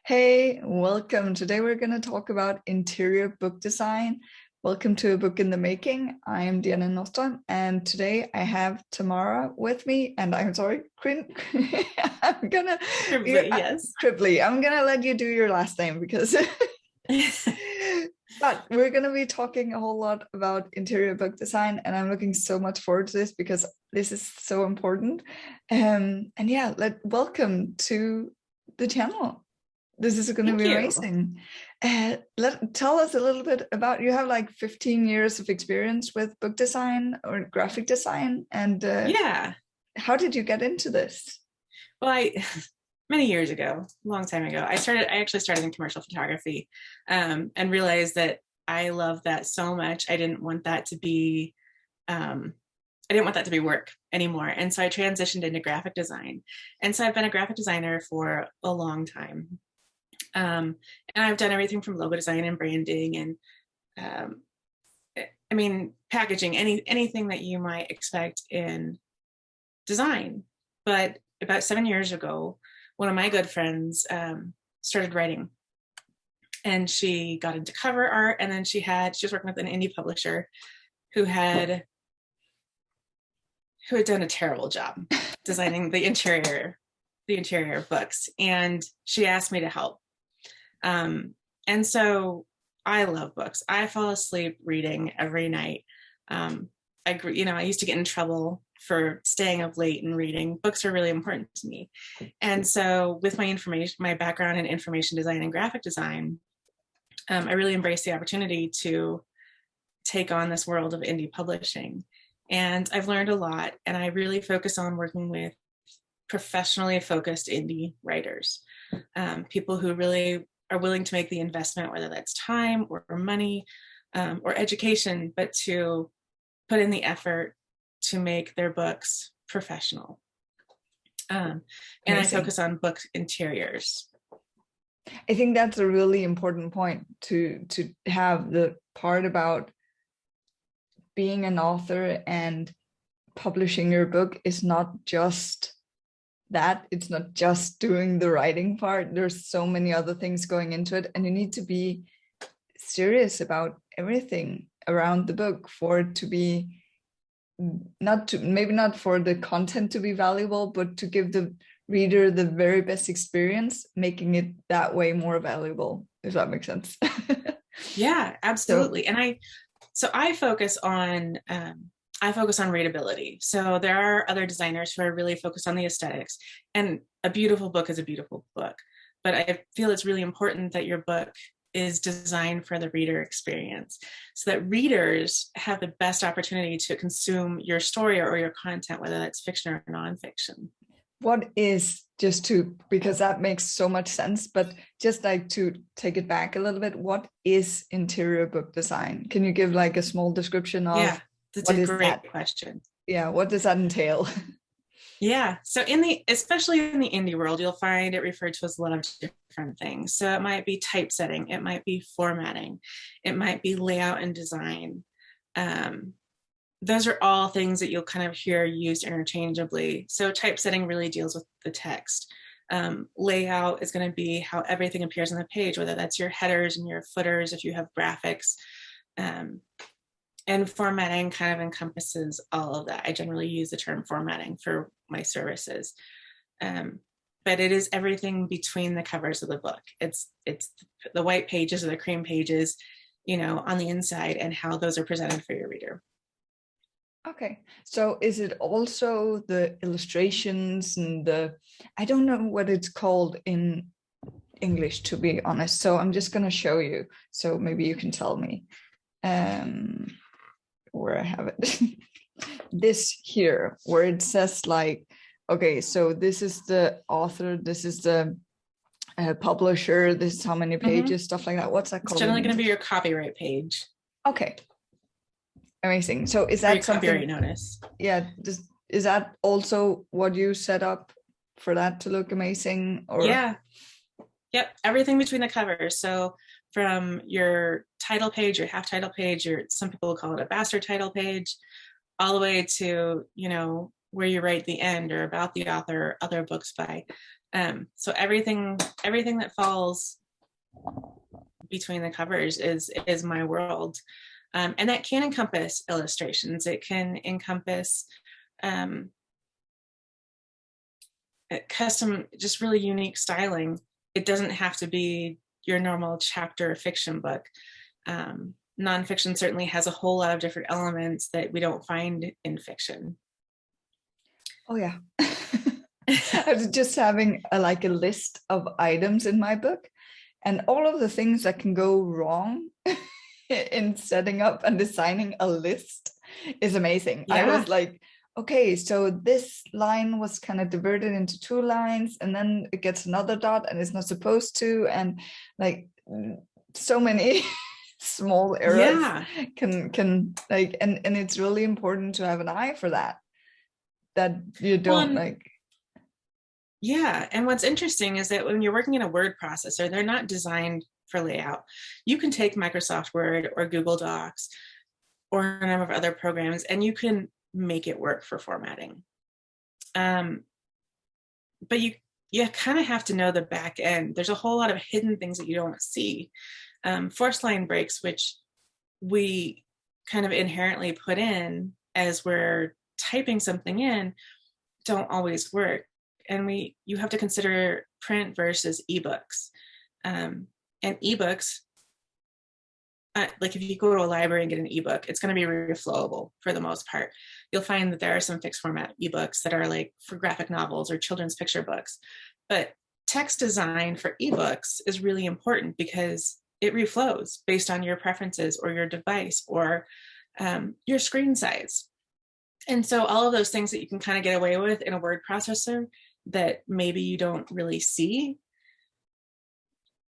Hey, welcome. Today we're going to talk about interior book design. Welcome to A Book in the Making. I am Diana Nostrom, and today I have Tamara with me. And I'm sorry, I'm gonna Cribley, yes. Cribley. I'm gonna let you do your last name because. But we're going to be talking a whole lot about interior book design, and I'm looking so much forward to this because this is so important. And yeah, welcome to the channel. This is going to Thank be you. amazing. Tell us a little bit about, you have like 15 years of experience with book design or graphic design. And Yeah. how did you get into this? Well, many years ago, a long time ago, I actually started in commercial photography, and realized that I love that so much. I didn't want that to be work anymore. And so I transitioned into graphic design. And so I've been a graphic designer for a long time. And I've done everything from logo design and branding and packaging, anything that you might expect in design. But about 7 years ago, one of my good friends started writing, and she got into cover art. And then she was working with an indie publisher who had done a terrible job designing the interior of books. And she asked me to help. And so I love books. I fall asleep reading every night. I used to get in trouble for staying up late and reading. Books are really important to me. And so with my background in information design and graphic design, I really embraced the opportunity to take on this world of indie publishing. And I've learned a lot, and I really focus on working with professionally focused indie writers, people who really are willing to make the investment, whether that's time or money or education, but to put in the effort to make their books professional. And I focus on book interiors. I think that's a really important point to have the part about being an author and publishing your book is not just that. It's not just doing the writing part. There's so many other things going into it, and you need to be serious about everything around the book for it to be maybe not for the content to be valuable, but to give the reader the very best experience, making it that way more valuable, if that makes sense. Yeah, absolutely. So I focus on readability. So there are other designers who are really focused on the aesthetics, and a beautiful book is a beautiful book. But I feel it's really important that your book is designed for the reader experience, so that readers have the best opportunity to consume your story or your content, whether that's fiction or nonfiction. Because that makes so much sense, but just like to take it back a little bit, what is interior book design? Can you give like a small description of? Yeah, that's a great question. Yeah, what does that entail? Yeah, so especially in the indie world, you'll find it referred to as a lot of different things. So it might be typesetting, it might be formatting, it might be layout and design. Those are all things that you'll kind of hear used interchangeably. So typesetting really deals with the text. Layout is going to be how everything appears on the page, whether that's your headers and your footers, if you have graphics. And formatting kind of encompasses all of that. I generally use the term formatting for my services. But it is everything between the covers of the book. It's the white pages or the cream pages, on the inside, and how those are presented for your reader. Okay, so is it also the illustrations and I don't know what it's called in English, to be honest. So I'm just going to show you. So maybe you can tell me where I have it. This here, where it says like, okay, so this is the author, this is the publisher, this is how many pages, stuff like that. What's that called? It's generally going to be your copyright page. Okay. Amazing. So is that something? Copyright notice. Yeah. Is that also what you set up for that to look amazing? Or yeah. Yep. Everything between the covers. So from your title page, your half title page, some people call it a bastard title page, all the way to, where you write the end or about the author, other books by. So everything that falls between the covers is my world. And that can encompass illustrations. It can encompass custom, just really unique styling. It doesn't have to be your normal chapter fiction book. Nonfiction certainly has a whole lot of different elements that we don't find in fiction. Oh yeah. I was just having a list of items in my book, and all of the things that can go wrong in setting up and designing a list is amazing. Yeah. I was like, okay, so this line was kind of diverted into 2 lines, and then it gets another dot and it's not supposed to, and like so many small errors can like, and it's really important to have an eye for that you don't Yeah, and what's interesting is that when you're working in a word processor, they're not designed for layout. You can take Microsoft Word or Google Docs or a number of other programs, and you can make it work for formatting. But you kind of have to know the back end. There's a whole lot of hidden things that you don't see. Forced line breaks, which we kind of inherently put in as we're typing something in, don't always work. And you have to consider print versus ebooks. And ebooks, like if you go to a library and get an ebook, it's going to be reflowable for the most part. You'll find that there are some fixed format ebooks that are like for graphic novels or children's picture books. But text design for ebooks is really important because it reflows based on your preferences or your device or your screen size. And so all of those things that you can kind of get away with in a word processor that maybe you don't really see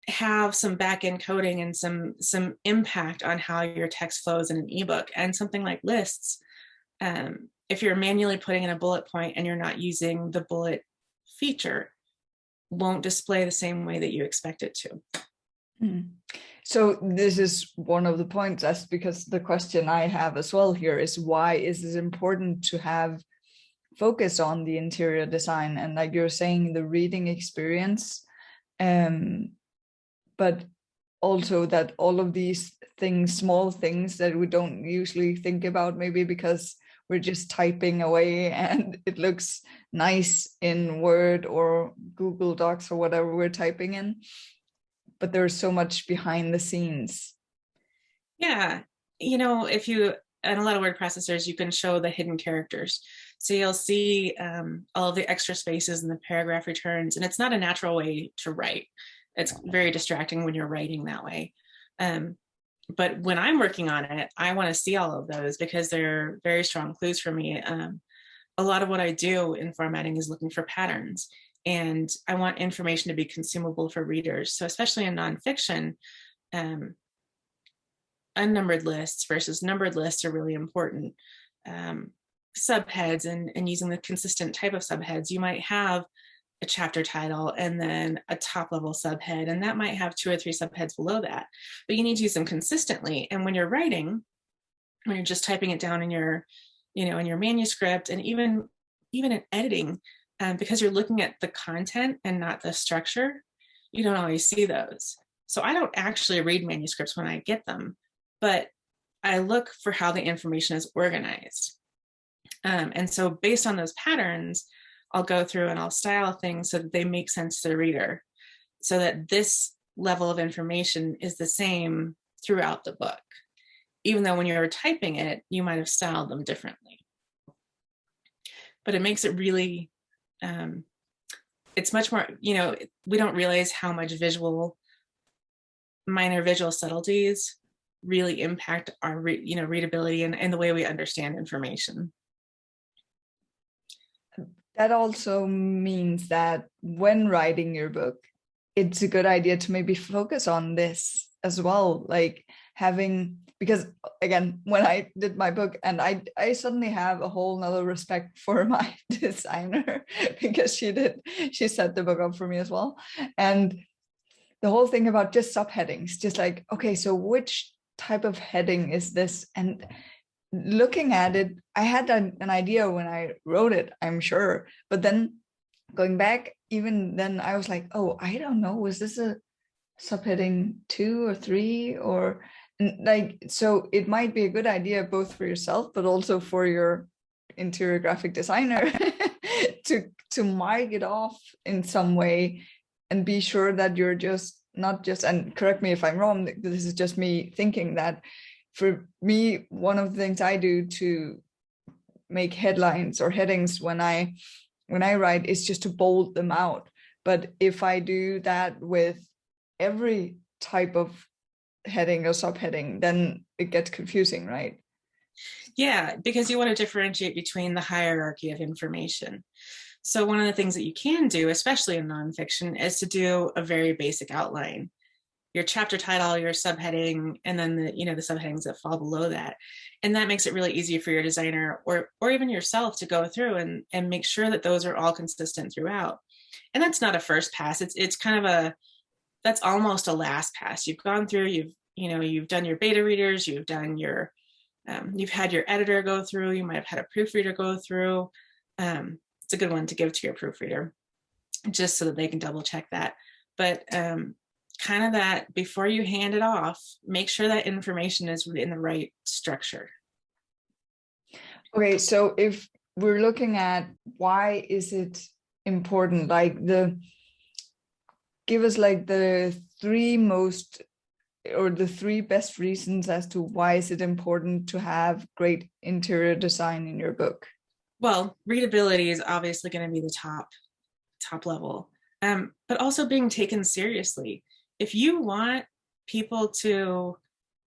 have some back-end coding and some impact on how your text flows in an ebook. And something like lists, if you're manually putting in a bullet point and you're not using the bullet feature, won't display the same way that you expect it to. So this is one of the points. That's because the question I have as well here is, why is it important to have focus on the interior design and, like you're saying, the reading experience, but also that all of these things, small things that we don't usually think about, maybe because we're just typing away and it looks nice in Word or Google Docs or whatever we're typing in, but there's so much behind the scenes. Yeah, if you, in a lot of word processors, you can show the hidden characters. So you'll see all of the extra spaces in the paragraph returns, and it's not a natural way to write. It's very distracting when you're writing that way. But when I'm working on it, I want to see all of those because they're very strong clues for me. A lot of what I do in formatting is looking for patterns, and I want information to be consumable for readers. So especially in nonfiction, unnumbered lists versus numbered lists are really important. Subheads and using the consistent type of subheads. You might have a chapter title and then a top level subhead, and that might have 2 or 3 subheads below that, but you need to use them consistently. And when you're writing, when you're just typing it down in your manuscript, and even in editing, because you're looking at the content and not the structure, you don't always see those. So I don't actually read manuscripts when I get them, but I look for how the information is organized. And so based on those patterns, I'll go through and I'll style things so that they make sense to the reader, so that this level of information is the same throughout the book, even though when you're typing it, you might have styled them differently. But it makes it really, it's much more, we don't realize how much minor visual subtleties really impact our, readability and the way we understand information. That also means that when writing your book, it's a good idea to maybe focus on this as well, like because again, when I did my book, and I suddenly have a whole nother respect for my designer because she set the book up for me as well. And the whole thing about just subheadings, just like, okay, so which type of heading is this? And looking at it, I had an idea when I wrote it, I'm sure, but then going back, even then I was like, oh, I don't know, was this a subheading 2 or 3 or like, so it might be a good idea both for yourself but also for your interior graphic designer to mark it off in some way and be sure that you're just not just, and correct me if I'm wrong, this is just me thinking that for me, one of the things I do to make headlines or headings when I write is just to bold them out. But if I do that with every type of heading or subheading, then it gets confusing, right? Yeah, because you want to differentiate between the hierarchy of information. So one of the things that you can do, especially in nonfiction, is to do a very basic outline. Your chapter title, your subheading, and then the subheadings that fall below that. And that makes it really easy for your designer or even yourself to go through and make sure that those are all consistent throughout. And that's not a first pass. It's kind of that's almost a last pass. You've gone through, you've done your beta readers, you've done your you've had your editor go through, you might have had a proofreader go through. It's a good one to give to your proofreader just so that they can double check that. But kind of that before you hand it off, make sure that information is in the right structure. Okay, so if we're looking at why is it important, like give us like the three most or the three best reasons as to why is it important to have great interior design in your book. Well, readability is obviously going to be the top level, but also being taken seriously. If you want people to,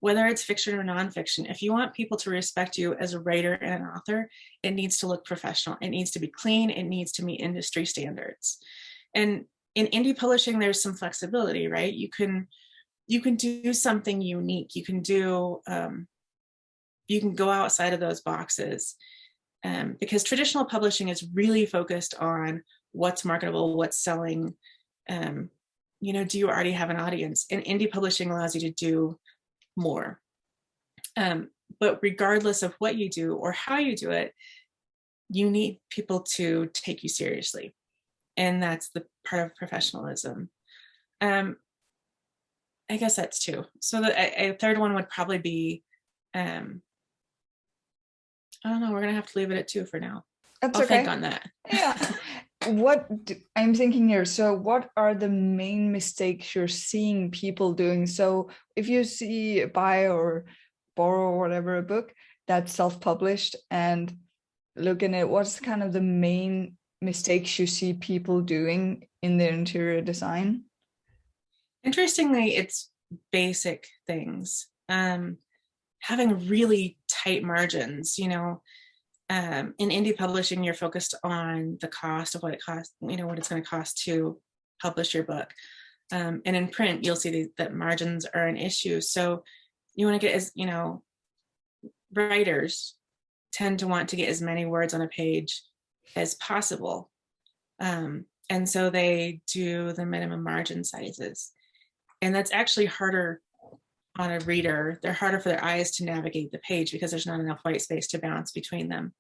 whether it's fiction or nonfiction, if you want people to respect you as a writer and an author, it needs to look professional. It needs to be clean. It needs to meet industry standards. And in indie publishing, there's some flexibility, right? You can do something unique. You can go outside of those boxes, because traditional publishing is really focused on what's marketable, what's selling. Do you already have an audience? And indie publishing allows you to do more. But regardless of what you do or how you do it, you need people to take you seriously. And that's the part of professionalism. I guess that's two. So a third one would probably be, I don't know, we're going to have to leave it at 2 for now. That's I'll okay. think on that. Yeah. What I'm thinking here, so what are the main mistakes you're seeing people doing? So if you buy or borrow or whatever a book that's self-published and looking at what's kind of the main mistakes you see people doing in their interior design? Interestingly, it's basic things. Having really tight margins, in indie publishing, you're focused on the cost of what it costs, what it's going to cost to publish your book. And in print, you'll see that margins are an issue. So you want to get writers tend to want to get as many words on a page as possible. And so they do the minimum margin sizes. And that's actually harder on a reader. They're harder for their eyes to navigate the page because there's not enough white space to bounce between them.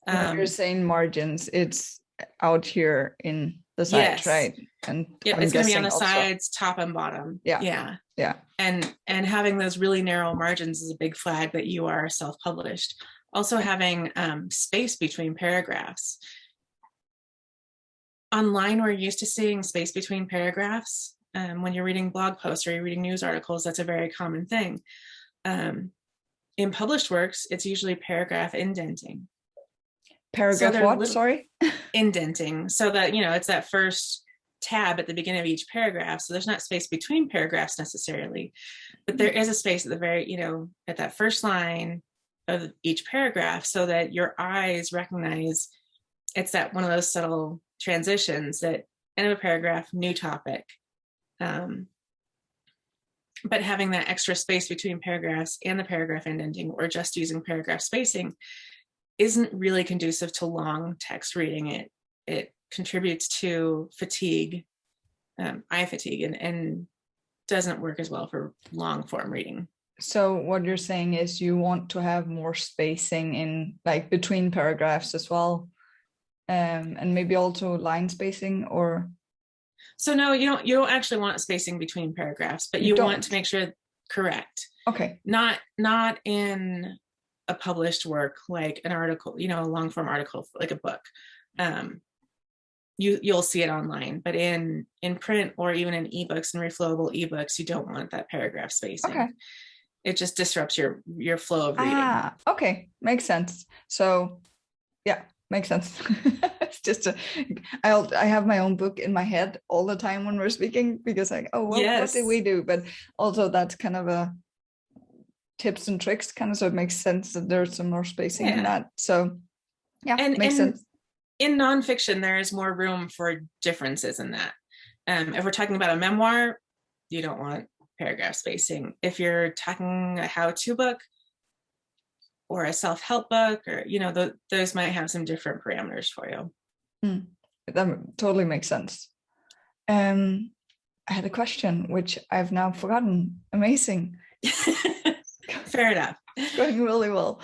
When you're saying margins, it's out here in the sides, yes. Right? And yep, it's going to be on the sides, top and bottom. Yeah. And having those really narrow margins is a big flag that you are self-published. Also having space between paragraphs. Online, we're used to seeing space between paragraphs. When you're reading blog posts or you're reading news articles, that's a very common thing. In published works, it's usually paragraph indenting. Paragraph so what? Sorry? Indenting. So that, it's that first tab at the beginning of each paragraph. So there's not space between paragraphs necessarily, but there is a space at the very, at that first line of each paragraph so that your eyes recognize it's that one of those subtle transitions that end of a paragraph, new topic. But having that extra space between paragraphs and the paragraph indenting or just using paragraph spacing isn't really conducive to long text reading. It contributes to fatigue, eye fatigue, and doesn't work as well for long form reading. So what you're saying is you want to have more spacing in like between paragraphs as well? And maybe also line spacing, or So no, you don't actually want spacing between paragraphs, but you want to make sure correct. Okay. Not in a published work like an article, a long form article like a book. You'll see it online, but in print or even in ebooks and reflowable ebooks, you don't want that paragraph spacing. Okay. It just disrupts your flow of reading. Okay, makes sense. So yeah, makes sense. It's just I have my own book in my head all the time when we're speaking, because like, oh, well, what did we do? But also that's kind of a tips and tricks kind of, so it makes sense that there's some more spacing in that. So yeah, makes sense. In nonfiction, there is more room for differences in that. If we're talking about a memoir, you don't want paragraph spacing. If you're talking a how-to book or a self-help book, or those might have some different parameters for you. That totally makes sense. I had a question which I've now forgotten. Amazing. Fair enough. Going really well.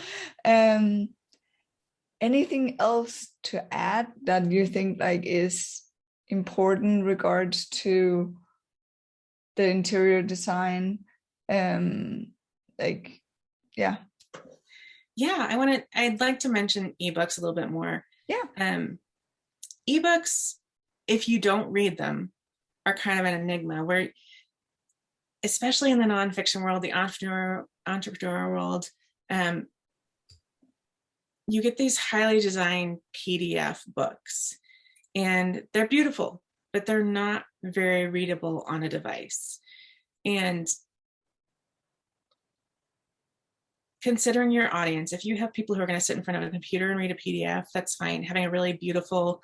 Anything else to add that you think like is important regards to the interior design? I'd like to mention ebooks a little bit more. Yeah. Ebooks, if you don't read them, are kind of an enigma, where especially in the nonfiction world, the entrepreneur world, you get these highly designed PDF books, and they're beautiful, but they're not very readable on a device. And considering your audience, if you have people who are going to sit in front of a computer and read a PDF, that's fine. Having a really beautiful,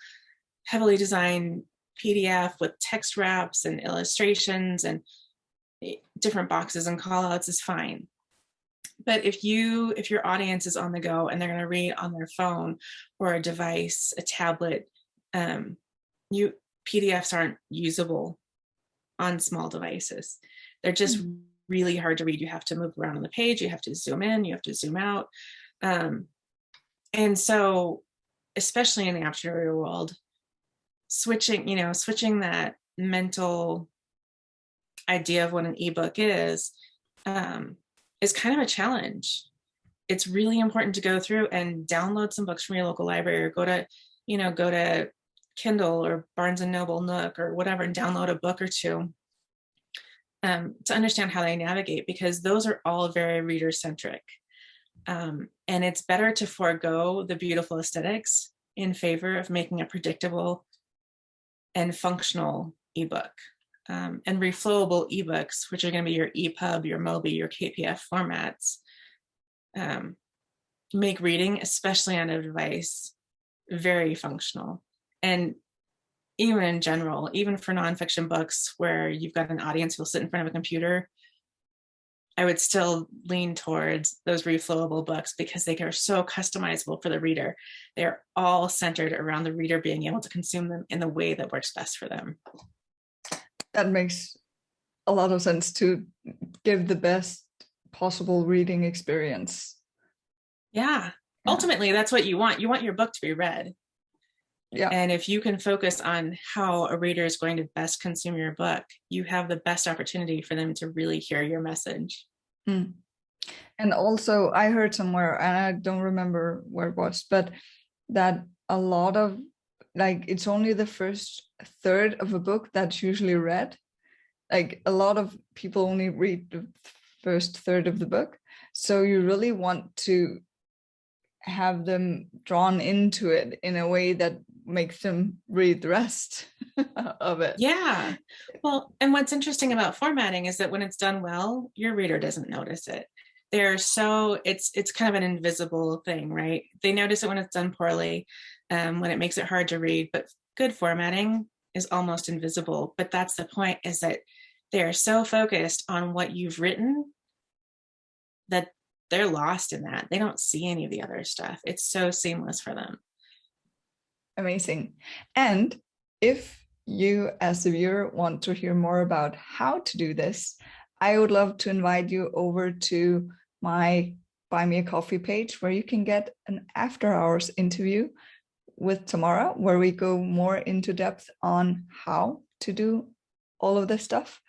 heavily designed PDF with text wraps and illustrations and different boxes and callouts is fine. But if your audience is on the go and they're going to read on their phone or a device, a tablet, PDFs aren't usable on small devices. They're just really hard to read. You have to move around on the page. You have to zoom in. You have to zoom out. And so, especially in the entrepreneurial world, switching that mental idea of what an ebook is kind of a challenge. It's really important to go through and download some books from your local library, or go to Kindle or Barnes and Noble Nook or whatever, and download a book or two to understand how they navigate, because those are all very reader centric. And it's better to forego the beautiful aesthetics in favor of making a predictable and functional ebook. And reflowable ebooks, which are going to be your EPUB, your MOBI, your KPF formats, make reading, especially on a device, very functional. And even in general, even for nonfiction books where you've got an audience who'll sit in front of a computer, I would still lean towards those reflowable books, because they are so customizable for the reader. They're all centered around the reader being able to consume them in the way that works best for them. That makes a lot of sense, to give the best possible reading experience. Yeah. Ultimately, that's what you want. You want your book to be read. Yeah. And if you can focus on how a reader is going to best consume your book, you have the best opportunity for them to really hear your message. And also, I heard somewhere, and I don't remember where it was, but that a lot of, like, it's only the first third of a book that's usually read. Like, a lot of people only read the first third of the book. So you really want to have them drawn into it in a way that makes them read the rest of it. Yeah. Well, and what's interesting about formatting is that when it's done well, your reader doesn't notice it. It's kind of an invisible thing, right? They notice it when it's done poorly, when it makes it hard to read, but good formatting is almost invisible. But that's the point, is that they're so focused on what you've written that they're lost in that. They don't see any of the other stuff. It's so seamless for them. Amazing. And if you as the viewer want to hear more about how to do this, I would love to invite you over to my Buy Me a Coffee page, where you can get an after hours interview with Tamara, where we go more into depth on how to do all of this stuff.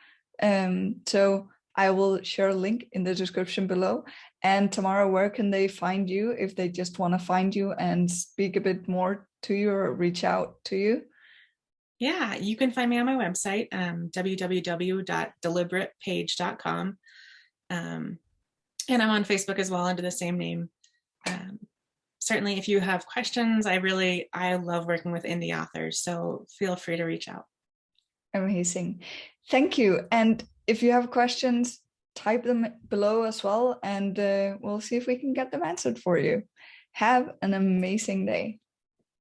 So I will share a link in the description below. And Tamara, where can they find you if they just want to find you and speak a bit more to you or reach out to you? Yeah, you can find me on my website, www.deliberatepage.com. And I'm on Facebook as well under the same name. Certainly, if you have questions, I love working with indie authors, so feel free to reach out. Amazing. Thank you. And if you have questions, type them below as well, and we'll see if we can get them answered for you. Have an amazing day.